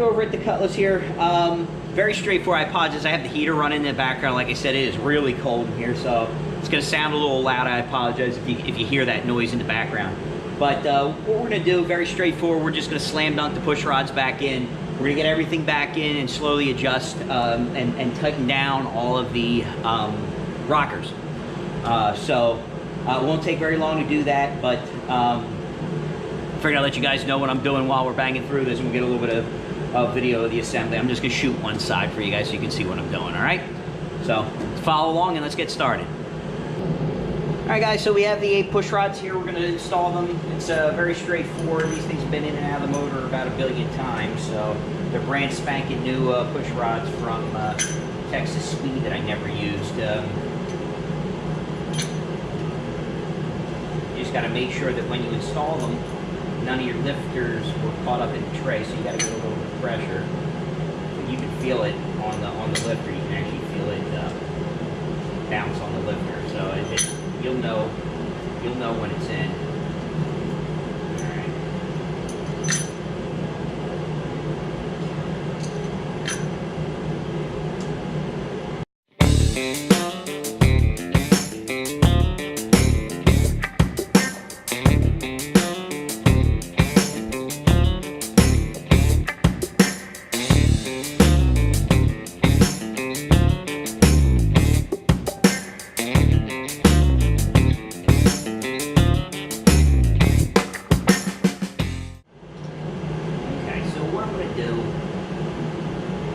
over at the Cutlass here. Very straightforward. I apologize. I have the heater running in the background. Like I said, it is really cold in here, so it's going to sound a little loud. I apologize if you hear that noise in the background. But what we're going to do, very straightforward, we're just going to slam dunk the push rods back in. We're going to get everything back in and slowly adjust and tighten down all of the rockers. It won't take very long to do that, but figured I'd let you guys know what I'm doing while we're banging through this, and we'll get a little bit of video of the assembly. I'm just going to shoot one side for you guys so you can see what I'm doing, all right? So follow along and let's get started. All right, guys, so we have the 8 push rods here. We're going to install them. It's very straightforward. These things have been in and out of the motor about 1 billion times, so they're brand spanking new push rods from Texas Speed that I never used. You just got to make sure that when you install them, none of your lifters were caught up in the tray, so you got to get a little bit of pressure. You can feel it on the lifter. You can actually feel it bounce on the lifter. So you'll know when it's in.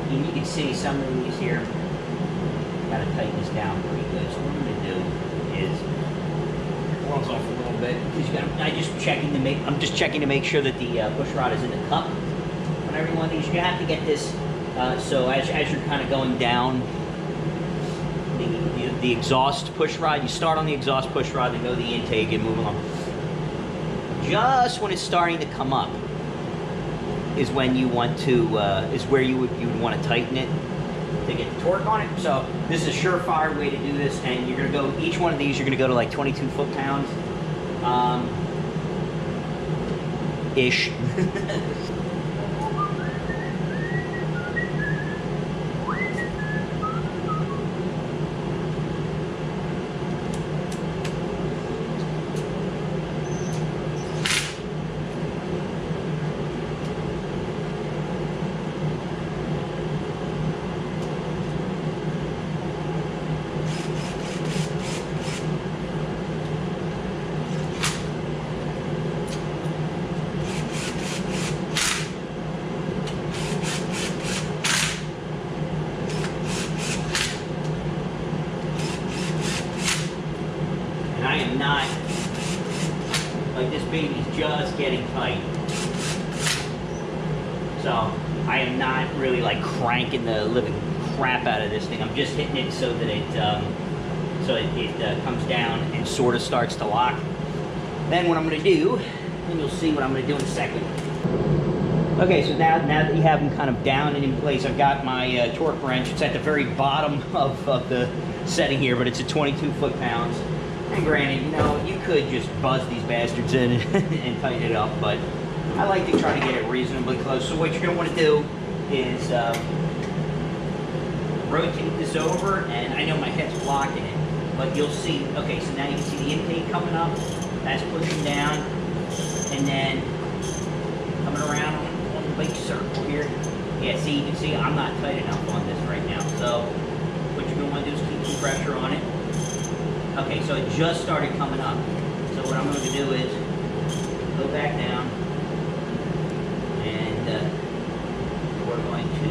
You can see some of these here. Got to tighten this down pretty good. So what I'm going to do is rolls off a little bit. I'm just checking to make sure that the push rod is in the cup. On every one of these, you have to get this. So as you're kind of going down the exhaust push rod, you start on the exhaust push rod, then go to the intake and move along. Just when it's starting to come up is when you want to, is where you would want to tighten it to get the torque on it. So this is a surefire way to do this, and you're going to go, each one of these, you're going to go to like 22 foot-pounds, ish. I am not, like, this baby's just getting tight. So I am not really like cranking the living crap out of this thing. I'm just hitting it so that it comes down and sort of starts to lock. Then what I'm going to do, and you'll see what I'm going to do in a second. Okay, so now that you have them kind of down and in place, I've got my torque wrench. It's at the very bottom of the setting here, but it's at 22 foot-pounds. And granted, you know, you could just buzz these bastards in and tighten it up, but I like to try to get it reasonably close. So what you're going to want to do is rotate this over, and I know my head's blocking it, but you'll see, okay, so now you can see the intake coming up, that's pushing down, and then coming around on the big circle here. Yeah, see, you can see I'm not tight enough on this right now, so what you're going to want to do is keep some pressure on it. Okay, so it just started coming up. So what I'm going to do is go back down, and we're going to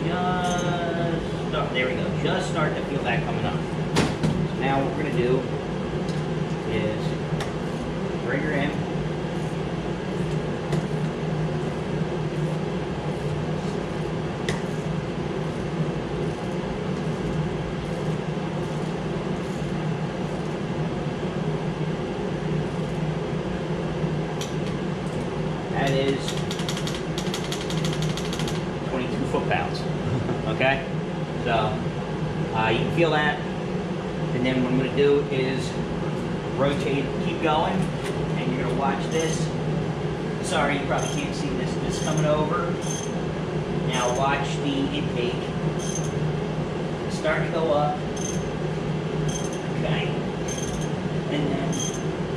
just start, there we go, just start to feel that coming up. So now what we're going to do is bring her in. That is 22 foot-pounds, okay? So, you can feel that, and then what I'm going to do is rotate, keep going, and you're going to watch this. Sorry, you probably can't see this it's coming over. Now watch the intake. It's starting to go up. Okay. And then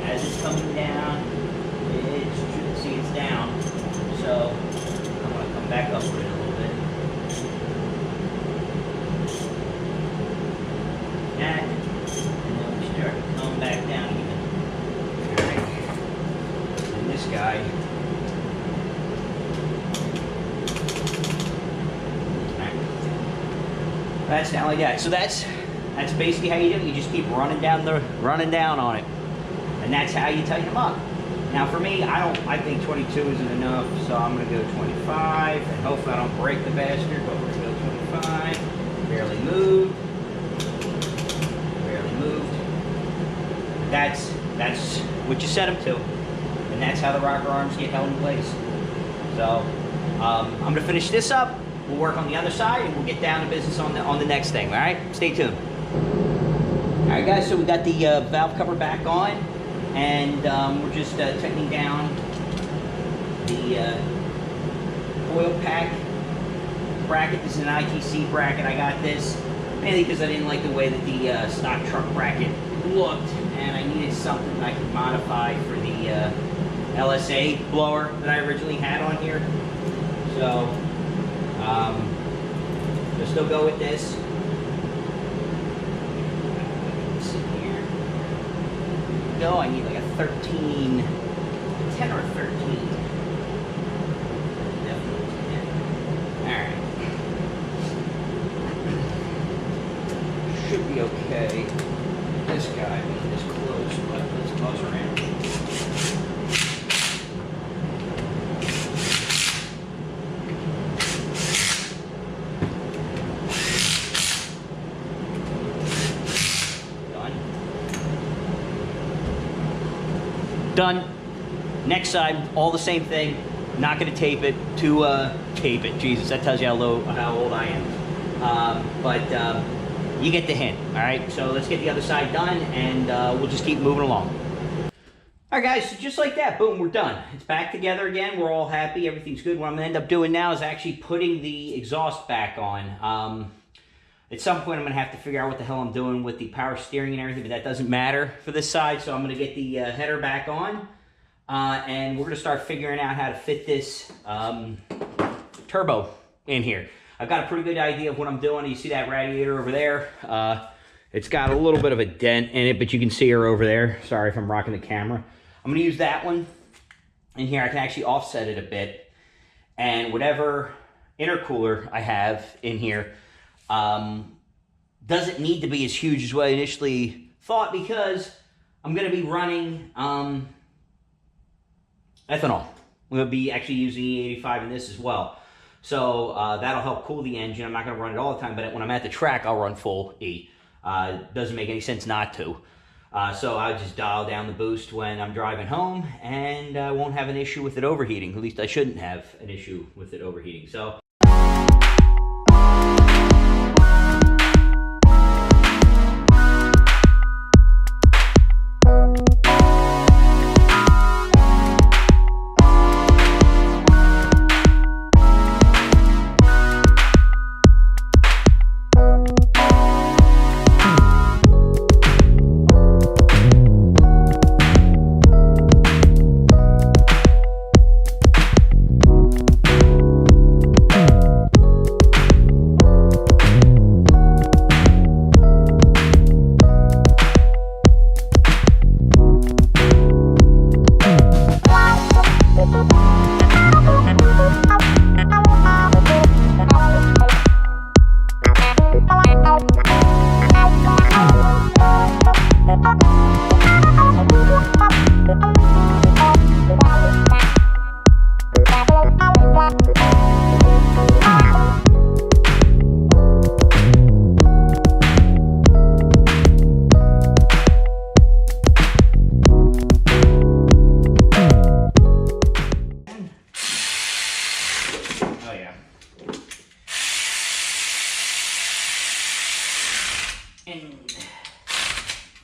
as it's coming down, it's down. So I'm going to come back up with it a little bit. That, and then we start to come back down again. Alright. And this guy. That's down like that. So that's basically how you do it. You just keep running down on it. And that's how you tighten them up. Now for me, I think 22 isn't enough, so I'm gonna go 25, and hopefully I don't break the bastard, but we're gonna go 25. Barely moved. Barely moved. That's what you set them to. And that's how the rocker arms get held in place. So I'm gonna finish this up. We'll work on the other side, and we'll get down to business on the next thing. All right, stay tuned. All right, guys. So we got the valve cover back on, and we're just tightening down the oil pack bracket. This is an ITC bracket. I got this mainly because I didn't like the way that the stock truck bracket looked, and I needed something that I could modify for the LSA blower that I originally had on here. So. Just still go with this. Here. No, I need like a 13, 10 or 13. Definitely 10. Alright. Should be okay. This guy being this close, but let's close around. Done. Next side, all the same thing. Not going to tape it. Tape it. Jesus, that tells you how old I am. But you get the hint. All right. So let's get the other side done, and we'll just keep moving along. All right, guys. So just like that, boom, we're done. It's back together again. We're all happy. Everything's good. What I'm going to end up doing now is actually putting the exhaust back on. At some point, I'm going to have to figure out what the hell I'm doing with the power steering and everything, but that doesn't matter for this side. So I'm going to get the header back on, and we're going to start figuring out how to fit this turbo in here. I've got a pretty good idea of what I'm doing. You see that radiator over there? It's got a little bit of a dent in it, but you can see her over there. Sorry if I'm rocking the camera. I'm going to use that one in here. I can actually offset it a bit, and whatever intercooler I have in here, doesn't need to be as huge as what I initially thought, because I'm going to be running ethanol. I'm going to be actually using E85 in this as well. So that'll help cool the engine. I'm not going to run it all the time, but when I'm at the track, I'll run full E. Doesn't make any sense not to. So I'll just dial down the boost when I'm driving home, and I won't have an issue with it overheating. At least I shouldn't have an issue with it overheating. So.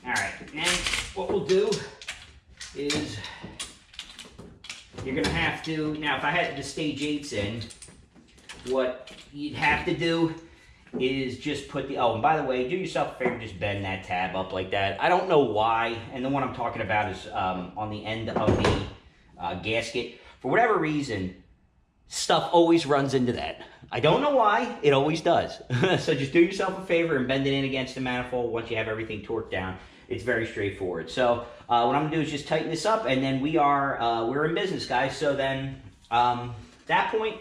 Alright, and what we'll do is you're gonna have to, now if I had the stage 8s in, what you'd have to do is just put the, oh, and by the way, do yourself a favor, just bend that tab up like that. I don't know why, and the one I'm talking about is on the end of the gasket. For whatever reason, stuff always runs into that. I don't know why, it always does. So just do yourself a favor and bend it in against the manifold once you have everything torqued down. It's very straightforward. So what I'm gonna do is just tighten this up, and then we're in business, guys. So then, that point,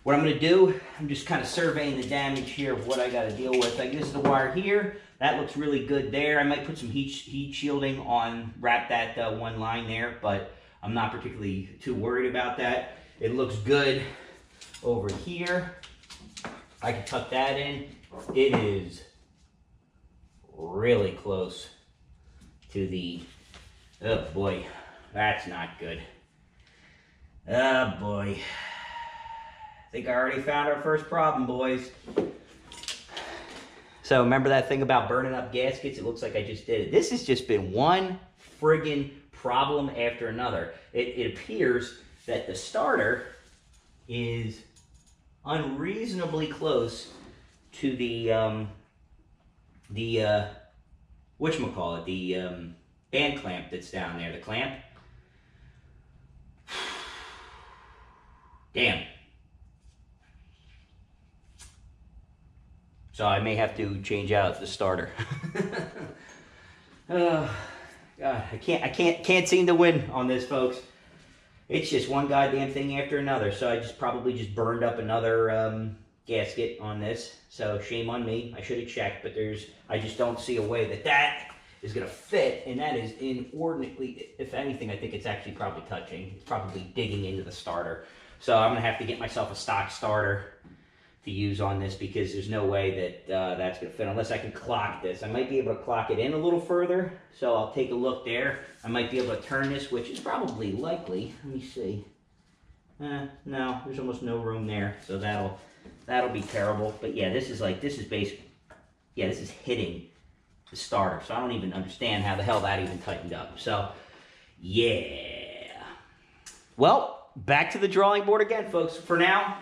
what I'm going to do, I'm just kind of surveying the damage here of what I got to deal with. Like, this is the wire here. That looks really good there. I might put some heat shielding on, wrap that one line there, but I'm not particularly too worried about that. It looks good over here. I can tuck that in. It is really close to the, oh boy, that's not good. Oh boy. I think I already found our first problem, boys. So remember that thing about burning up gaskets? It looks like I just did it. This has just been one friggin' problem after another. It appears that the starter is unreasonably close to the whatchamacallit, the band clamp that's down there, the clamp. Damn. So I may have to change out the starter. Oh, God, I can't seem to win on this, folks. It's just one goddamn thing after another. So I probably just burned up another gasket on this. So shame on me. I should have checked, but I just don't see a way that is gonna fit, and that is inordinately, if anything, I think it's actually probably touching. It's probably digging into the starter. So I'm gonna have to get myself a stock starter to use on this, because there's no way that that's going to fit unless I can clock this. I might be able to clock it in a little further, so I'll take a look there. I might be able to turn this, which is probably likely. Let me see. No, there's almost no room there, so that'll be terrible. But yeah, this is basic. Yeah, this is hitting the starter, so I don't even understand how the hell that even tightened up. So yeah. Well, back to the drawing board again, folks. For now,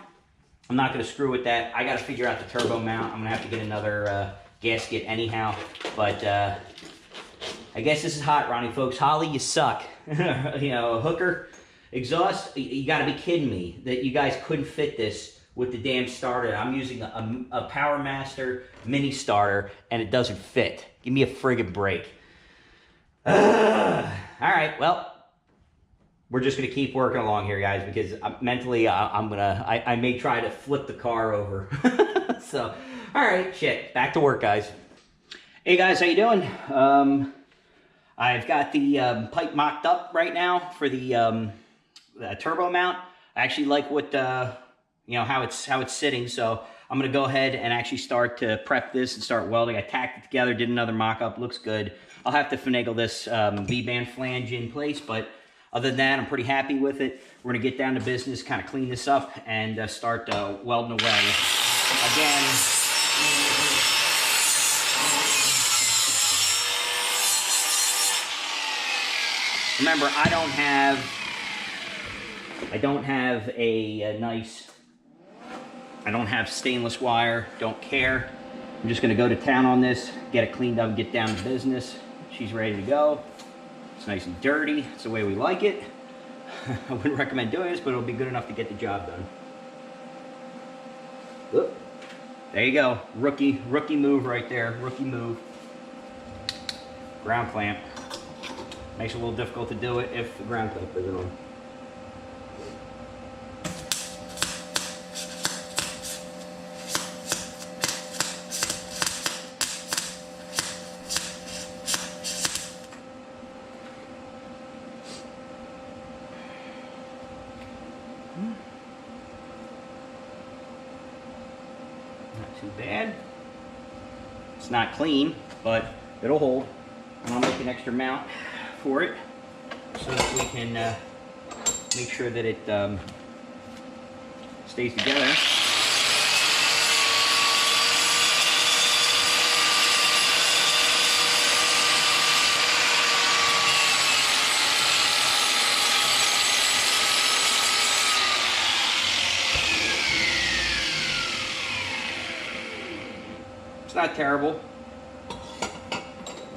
I'm not going to screw with that. I got to figure out the turbo mount. I'm going to have to get another gasket anyhow. But I guess this is hot, Ronnie, folks. Holly, you suck. You know, a hooker exhaust. You got to be kidding me that you guys couldn't fit this with the damn starter. I'm using a Power Master mini starter, and it doesn't fit. Give me a friggin' break. All right, well. We're just going to keep working along here, guys, because mentally I may try to flip the car over. So, all right, shit. Back to work, guys. Hey, guys, how you doing? I've got the pipe mocked up right now for the turbo mount. I actually like what, you know, how it's sitting. So I'm going to go ahead and actually start to prep this and start welding. I tacked it together, did another mock-up. Looks good. I'll have to finagle this V-band flange in place, but other than that, I'm pretty happy with it. We're going to get down to business, kind of clean this up, and start welding away. Again, remember, I don't have stainless wire, don't care. I'm just going to go to town on this, get it cleaned up, get down to business. She's ready to go. It's nice and dirty. It's the way we like it. I wouldn't recommend doing this, but it'll be good enough to get the job done. Oop. There you go. Rookie move right there. Rookie move. Ground clamp. Makes it a little difficult to do it if the ground clamp isn't on. Not too bad. It's not clean, but it'll hold. And I'll make an extra mount for it so that we can make sure that it stays together. not terrible.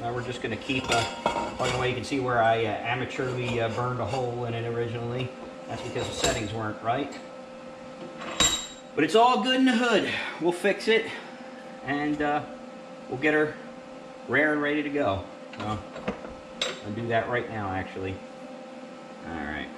Now we're just going to keep, by the way, you can see where I amateurly burned a hole in it originally. That's because the settings weren't right. But it's all good in the hood. We'll fix it, and we'll get her rare and ready to go. So, I'll do that right now, actually. All right.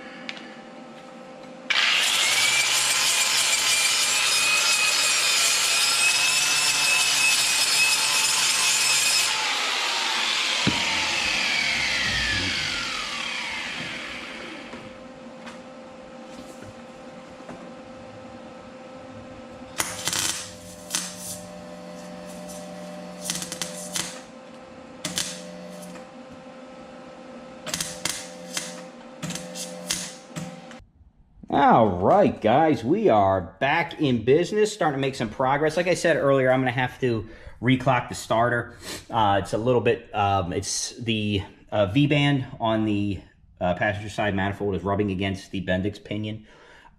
All right, guys, we are back in business, starting to make some progress. Like I said earlier, I'm going to have to reclock the starter. It's a little bit, it's the V-band on the passenger side manifold is rubbing against the Bendix pinion.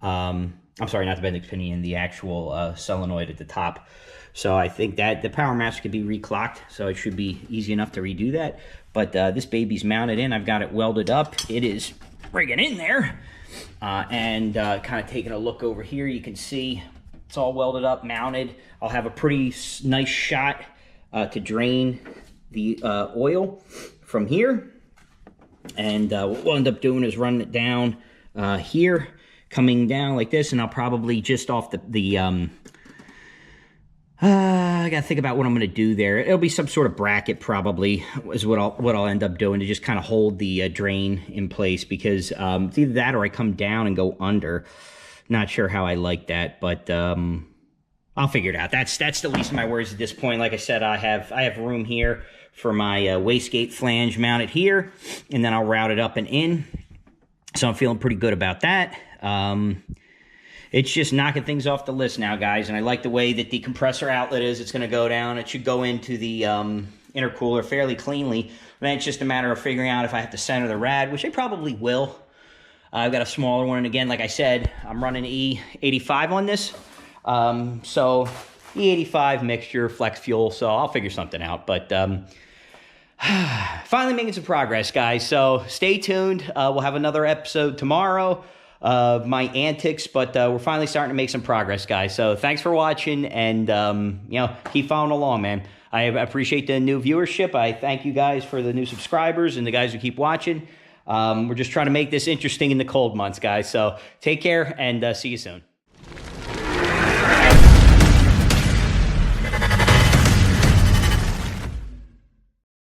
I'm sorry, not the Bendix pinion, the actual solenoid at the top. So I think that the power master could be reclocked, so it should be easy enough to redo that. But this baby's mounted in. I've got it welded up. It is friggin' in there. And kind of taking a look over here, you can see it's all welded up, mounted. I'll have a pretty nice shot to drain the oil from here. And what we'll end up doing is running it down here, coming down like this, and I'll probably just off I gotta think about what I'm gonna do there. It'll be some sort of bracket, probably, is what I'll end up doing to just kind of hold the drain in place, because it's either that or I come down and go under. Not sure how I like that, but I'll figure it out. That's the least of my worries at this point. Like I said, I have room here for my wastegate flange mounted here, and then I'll route it up and in. So I'm feeling pretty good about that. It's just knocking things off the list now, guys, and I like the way that the compressor outlet is. It's going to go down. It should go into the intercooler fairly cleanly. Then it's just a matter of figuring out if I have to center the rad, which I probably will. I've got a smaller one, and again, like I said, I'm running E85 on this. So E85 mixture, flex fuel, so I'll figure something out. But finally making some progress, guys, so stay tuned. We'll have another episode tomorrow of my antics, but we're finally starting to make some progress, guys. So thanks for watching, and you know, keep following along, man. I appreciate the new viewership. I thank you guys for the new subscribers and the guys who keep watching. We're just trying to make this interesting in the cold months, guys. So take care, and see you soon.